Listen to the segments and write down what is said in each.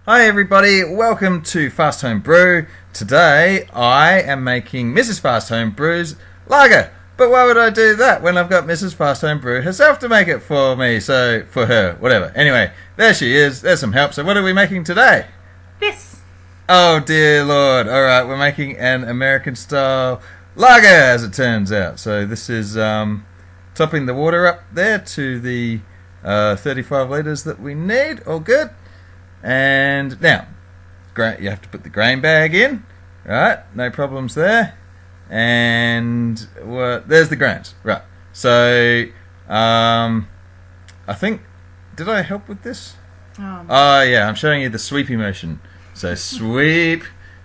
Hi everybody, welcome to Fast Home Brew. Today I am making Mrs. Fast Home Brew's lager. But why would I do that when I've got Mrs. Fast Home Brew herself to make it for me? So, for her, whatever. Anyway, there she is, there's some help. So what are we making today? This. Oh dear Lord. Alright, we're making an American style lager as it turns out. So this is topping the water up there to the 35 litres that we need. All good. And now, you have to put the grain bag in, right? No problems there. And there's the grains, right? So, I think, did I help with this? Oh yeah, I'm showing you the sweepy motion. So sweep,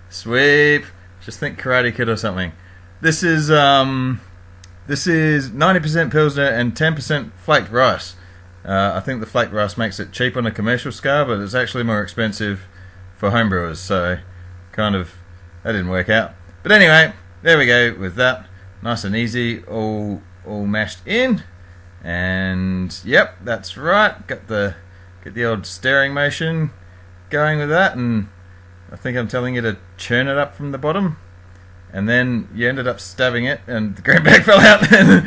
sweep. Just think Karate Kid or something. This is 90% Pilsner and 10% flaked rice. I think the flaked rice makes it cheap on a commercial scale, but it's actually more expensive for homebrewers, so that didn't work out. But anyway, there we go with that. Nice and easy, all mashed in. And yep, that's right. Get the old stirring motion going with that, and I think I'm telling you to churn it up from the bottom. And then you ended up stabbing it, and the grain bag fell out, and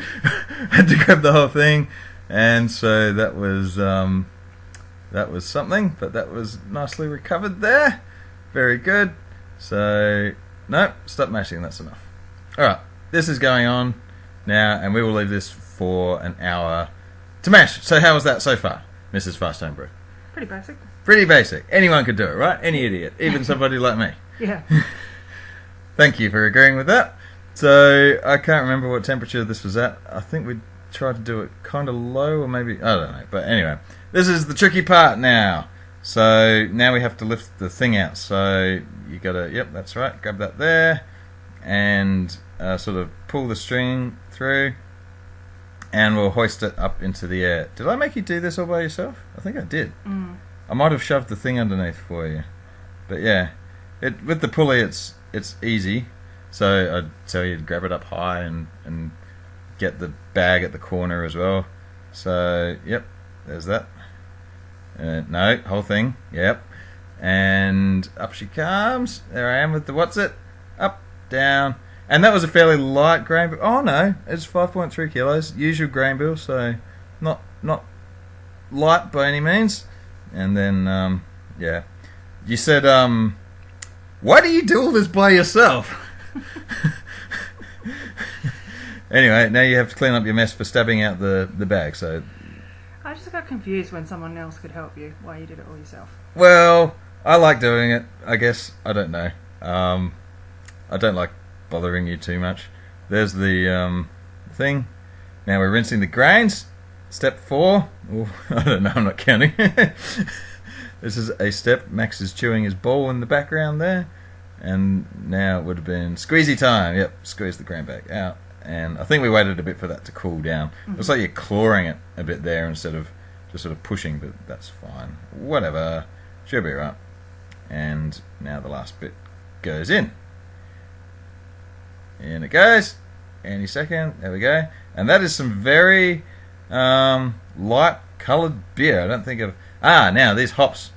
had to grab the whole thing. And so that was something, but that was nicely recovered there. Very good. So, no, stop mashing, that's enough. Alright, this is going on now, and we will leave this for an hour to mash. So how was that so far, Mrs. Fast Home Brew? Pretty basic. Pretty basic. Anyone could do it, right? Any idiot, even somebody like me. Yeah. Thank you for agreeing with that. So, I can't remember what temperature this was at. I think we tried to do it kind of low, or maybe, I don't know. But anyway, this is the tricky part now. So, now we have to lift the thing out. So, you gotta, yep, that's right, grab that there, and sort of pull the string through, and we'll hoist it up into the air. Did I make you do this all by yourself? I think I did. I might have shoved the thing underneath for you. But yeah, with the pulley it's easy. So I'd tell you to grab it up high and get the bag at the corner as well. So yep, there's that. No, whole thing. Yep. And up she comes. There I am with the what's it? Up, down. And that was a fairly light grain bill. Oh no, it's 5.3 kilos. Usual grain bill, so not light by any means. And then yeah. You said why do you do all this by yourself? Anyway, now you have to clean up your mess for stabbing out the bag, so I just got confused when someone else could help you, why you did it all yourself. well, I like doing it, I guess. I don't know. I don't like bothering you too much. There's the thing. Now we're rinsing the grains. Step 4. Ooh, I don't know, I'm not counting. This is a step. Max is chewing his bowl in the background there. And now it would have been squeezy time. Yep, squeeze the grain bag out. And I think we waited a bit for that to cool down. Looks like you're clawing it a bit there instead of just sort of pushing, but that's fine. Whatever. Should be right. And now the last bit goes in. In it goes. Any second. There we go. And that is some very light coloured beer. I don't think of... now these hops.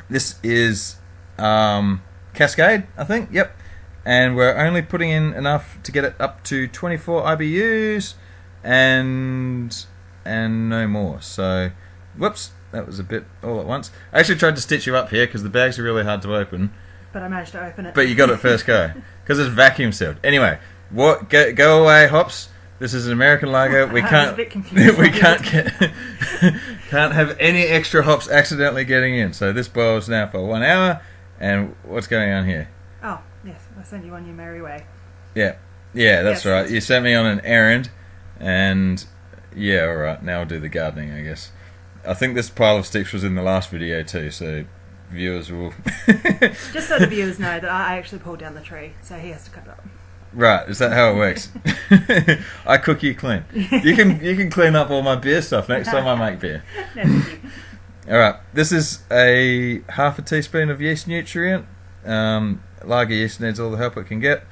This is Cascade, I think. Yep. And we're only putting in enough to get it up to 24 IBUs and no more. So, whoops, that was a bit all at once. I actually tried to stitch you up here because the bags are really hard to open. But I managed to open it. But you got it first go because it's vacuum sealed. Anyway, go away, hops. This is an American lager. We can't. I was a bit confused. We can't have any extra hops accidentally getting in. So this boils now for 1 hour. And what's going on here? Oh, yes, I sent you on your merry way. Yeah, that's right. You sent me on an errand, and yeah, all right. Now I'll do the gardening, I guess. I think this pile of sticks was in the last video too, so viewers will. Just so the viewers know that I actually pulled down the tree, so he has to cut it up. Right, is that how it works? I cook, you clean. You can clean up all my beer stuff next time I make beer. No, thank you. Alright, this is a half a teaspoon of yeast nutrient. Lager yeast needs all the help it can get.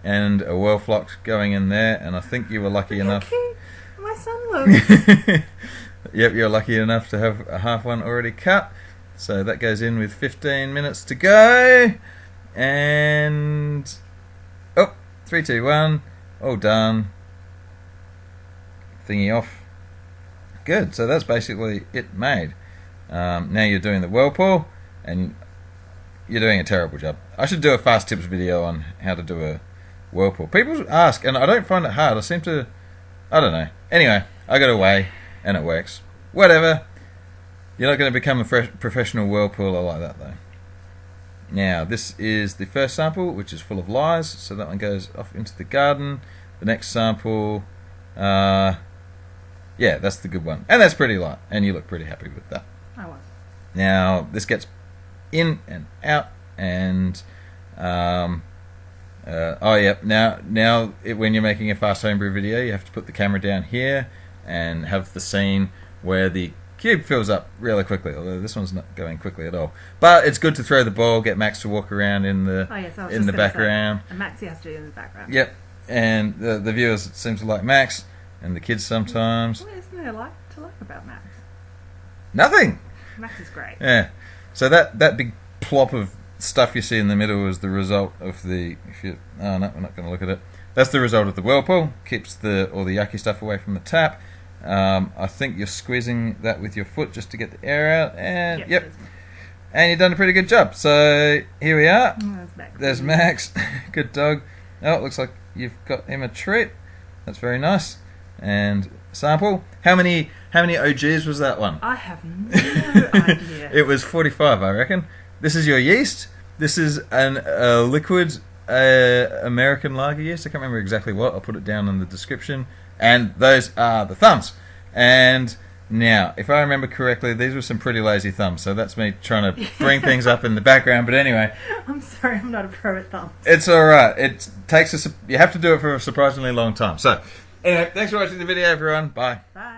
And a well flocked going in there, and I think you were lucky enough. My son looks. Yep, you're lucky enough to have a half one already cut. So that goes in with 15 minutes to go. And... Oh, 3, 2, 1. All done. Thingy off. Good, so that's basically it made. Now you're doing the Whirlpool, and you're doing a terrible job. I should do a fast tips video on how to do a Whirlpool. People ask, and I don't find it hard. I don't know. Anyway, I got away, and it works. Whatever. You're not going to become a professional Whirlpooler like that, though. Now, this is the first sample, which is full of lies, so that one goes off into the garden. The next sample, yeah, that's the good one. And that's pretty light, and you look pretty happy with that. I was. Now, this gets in and out, and, oh yeah, now when you're making a fast homebrew video, you have to put the camera down here, and have the scene where the cube fills up really quickly, although this one's not going quickly at all. But it's good to throw the ball, get Max to walk around in the background. And Maxie has to be in the background. Yep, and the viewers seem to like Max, and the kids sometimes. What isn't there to like about Max? Nothing! Max is great. Yeah, so that big plop of stuff you see in the middle is the result of the... oh no, we're not going to look at it. That's the result of the Whirlpool. Keeps all the yucky stuff away from the tap. I think you're squeezing that with your foot just to get the air out, and yep. And you've done a pretty good job. So here we are. There's Max. Good dog. Oh, it looks like you've got him a treat. That's very nice. And sample. How many OGs was that one? I have no idea. It was 45, I reckon. This is your yeast. This is a liquid American lager yeast. I can't remember exactly what. I'll put it down in the description. And those are the thumbs. And now, if I remember correctly, these were some pretty lazy thumbs. So that's me trying to bring things up in the background. But anyway, I'm sorry, I'm not a pro at thumbs. It's all right. It takes you have to do it for a surprisingly long time. So anyway, thanks for watching the video, everyone. Bye. Bye.